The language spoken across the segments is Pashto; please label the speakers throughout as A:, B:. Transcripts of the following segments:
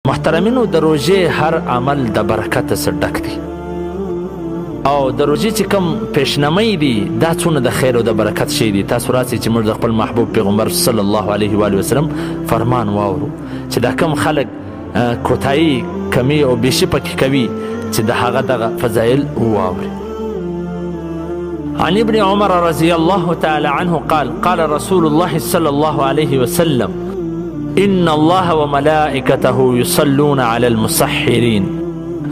A: محترمینو د روژې هر عمل د برکت څخه ډک دی او د روژې چې کوم پیشنمۍ دي دا څونه د خیر او د برکت شی دي. تاسو راسئ چې موږ د خپل محبوب پیغمبر صلی الله علیه و وسلم فرمان واورو چې دا کم خلک کوتاهي کمی او بیشي پکې کوي چې د هغه دغه فضایل واوري. عن ابن عمر رضی الله تعالی عنه قال رسول الله صلی الله علیه وسلم إن الله وملائكته يصلون على المسحرين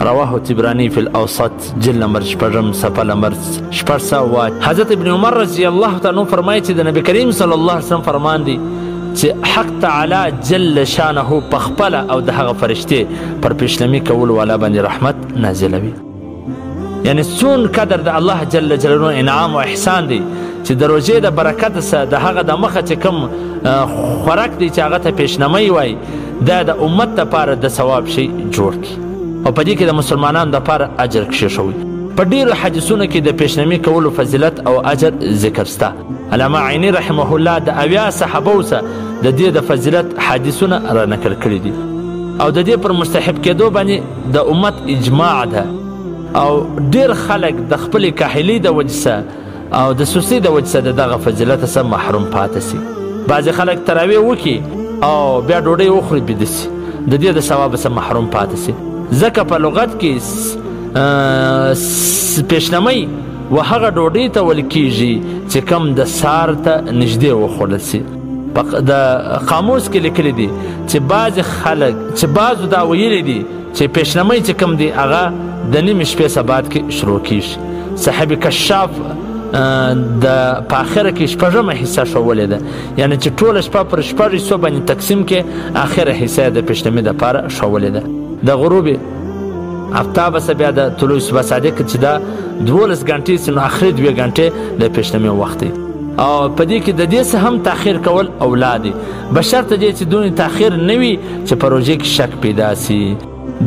A: رواه الطبراني في الأوسط جلد نمبر 8 صفحه نمبر 800. حضرت ابن عمر رضی الله تعالی عنہ فرمایي چې د نبی کریم صلی الله علیه وسلم فرمان دی چې حق تعالی جل شانه پخپل او د هغه فرشته پر پیشلمی کول والا باندې رحمت نازلوي. یعنی څون قدر د الله جل جلاله انعام او احسان دی چې د روژې د برکت سره د هغه د مخه چې کوم خوراک دی چې هغه ته پیشنمۍ وایي دا د امت لپاره د ثواب شي جوړ کړي او په دې کې د مسلمانانو لپاره اجر کښېښوي. په ډېرو حدیثونو کې د پیشنمۍ کولو فضیلت او اجر ذکر شته. علامه عیني رحمه الله د 80 صحابو څخه د دې د فضیلت حدیثونه رانقل کړي دي او د دې پر مستحب کېدو باندې د امت اجماع ده او ډېر خلک د خپلې کاهلۍ د وجې او د سستۍ د وجې څخه دغه فضیلت څخه محروم پاتې سي. بعضې خلک تراویح وکړي او بیا ډوډۍ وخوري بیده سي د دې د ثواب څخه محروم پاتې سي. ځکه په لغت کې پیشنمۍ و هغه ډوډۍ ته ویل کېږي چې کوم د سهار ته نږدې وخوړل سي. د قاموس کې لیکلي دي چې بعضې خلک چې بعضو دا ویلي دي چې پیشنمۍ چې کوم دی هغه د نیمې شپې سبات کې شروع کېږي. صاحب کشاف د په اخره کې شپږمه حصه ښوولې ده، یعنی چې ټوله شپه پر شپږ حصو باندې تقسیم کې اخره حصه د پیشنمۍ دپاره ښوولې ده. د غروب افتاب څخه بیا د طلوع صبح صادق چې دا 12 غنټې سي نو اخري 2 غنټې د پیشنمۍ وخت دی او په دې کې د دې څه هم تاخیر کول اولاد دی بشرطه دې چې دونې تاخیر نه وي چې په روژې کې شک پیدا سي.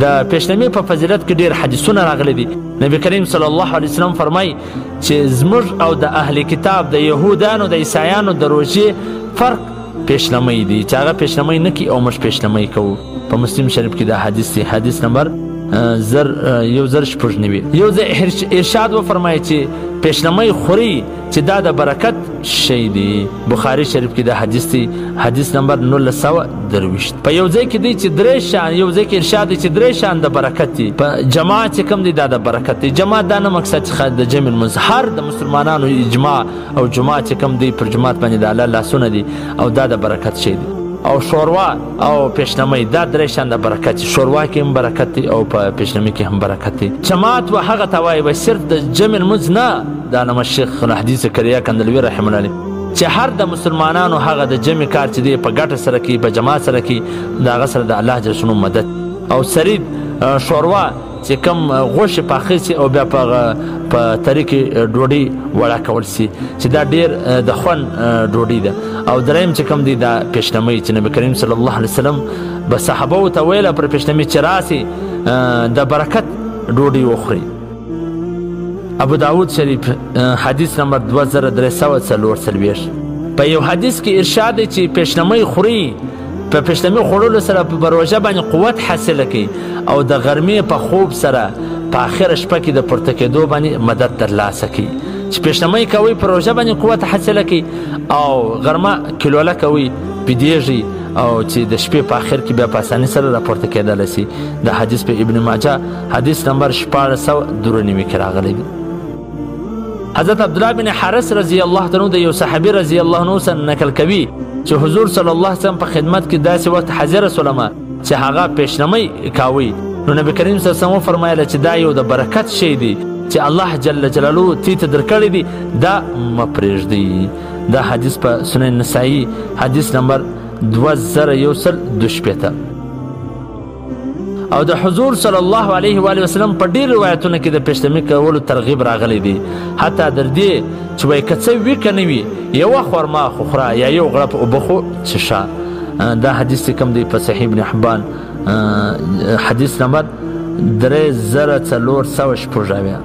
A: د پیشنمۍ په فضیلت کې ډېر حدیثونه راغلي دي. نبی کریم صلی الله علیه وسلم فرمایي چې زموږ او د اهل کتاب د یهودانو د عیسایانو د روژې فرق پیشنمۍ دی چې هغه پیشنمۍ نه کوي او موږ پیشنمۍ کوو. په مسلم شریف کې دا حدیث دی، حدیث نمبر 1096. یو ځای ارشاد وفرمایي چې پیشنمۍ خوري چې دا د برکت شی دی. بخاري شریف کې دا حدیث دی، حدیث نمبر 1923. په یو ځای کې دی چې درې شان، یو ځای کې ارشاد دی چې درې شان د برکت دي. په جماعت چې کوم دی دا د برکت دی. جماعت دا نه مقصد چې د جمع المنځ هر د مسلمانانو اجماع او جماعت چې کوم دی پر جماعت باندې د الله لاسونه دي او دا د برکت شی دی. او شوروا او پیشنمۍ دا درې شان د برکت دي. شوروا کې هم برکت دی او په پیشنمۍ کې هم برکت دی. جماعت و هغه ته وایي صرف د جمع المنځ نه، دا نامه شیخ الحدیث زکریا کندلوي رحمه الله علیه چې هر د مسلمانانو هغه د جمع کار چې دی په ګټه سره کوي، په جماعت سره کوي، د هغه سره د الله جل شانه مدد. او سرید شوروا چې کوم غوښې پاخه سي او بیا په تري کې ډوډۍ وړه کول سي چې دا ډېر د خوند ډوډۍ ده. او دریم چې کوم دی دا پیشنمۍ چې نبی کریم صلی الله علیه وسلم به صحابو ته ویله پر پیشنمۍ چې راسي د برکت ډوډۍ وخوري. ابو داود شریف حدیث نمبر 2340. په یو حدیث کې ارشاد دی چې پیشنمۍ خوري، په پیشنمۍ خوړلو سره په روژه باندې قوت حاصله کوي او د غرمې په خوب سره په آخره شپه کې د پورته کېدو باندې مدد ترلاسه کوي. چې پیشنمۍ کوي په روژه باندې قوت حاصله کوي او غرمه کلوله کوي پیدېږي او چې د شپې په آخر کې بیا په اسانۍ سره راپورته کېدلی سي. دا حدیث په ابن ماجه حدیث نمبر 1493 کې راغلی دی. حضرت عبدالله بن حارث رضی الله تعالی د یو صحابي رضی الله عنه څخه نقل کوي چې حضور صلی الله علیه وسلم په خدمت کې داسې وخت حاضر سولمه چې هغه پیشنمۍ کاوي. نو نبی کریم صلی الله علیه وسلم فرمایله چې دا یو د برکت شی دی چې الله جل جلاله تی ته درکړی دی، دا مه پرېږدئ. دا حدیث په سنن نسائی حدیث نمبر 2112. او د حضور صلی الله علیه و وسلم په ډېر روایتونو کې د پیشنمۍ کولو ترغیب راغلی دی، حتی در دې چې وایي که څه وي که نه وي یوه خرما خو خوره یا یو غړپ اوبه خو څښه. دا حدیث چې کوم دی په صحیح ابن حبان حدیث نمبر 3406.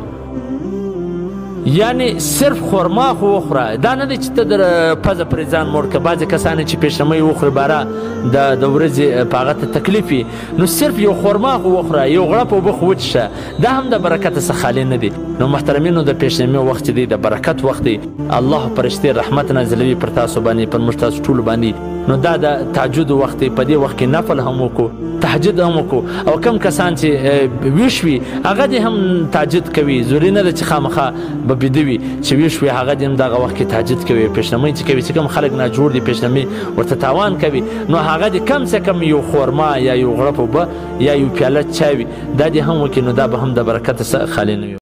A: یعنی صرف خورما خو وخوره دا نه دی چې ته د پزه پرې ځان موړ که بعضې کسان چې پیشنمۍ وخوري باره د ورځې په هغه ته تکلیف وي نو صرف یو خورما خو وخوره یو غړپ اوبه خو وڅښه دا هم د برکت څخه خالي نه دی نو محترمینو د پیشنمۍ وخت چې دی د برکت وخت دی الله فرشتې رحمت نازلوي پر تاسو باندې پر موږ تاسو ټولو باندې نو دا د تهجد وخت دی په دې وخت کې نفل هم وکړو تهجد هم وکړو او کم کسان چې ویښ وي هغه دې هم تهجد کوي ضروري نه ده چې خامخا به بیده وي چې ویښ وي هغه دې هم دغه وخت کې تهجد کوي پیشنمۍ چې کوي چې کوم خلک ناجوړ دي پیشنمۍ ورته تاوان کوي نو هغه دې کم څه کم یو خورما یا یو غړپ اوبه یا یو پیاله چای وي دا دې هم وکړي نو دا به هم د برکت څخه خالي نه وي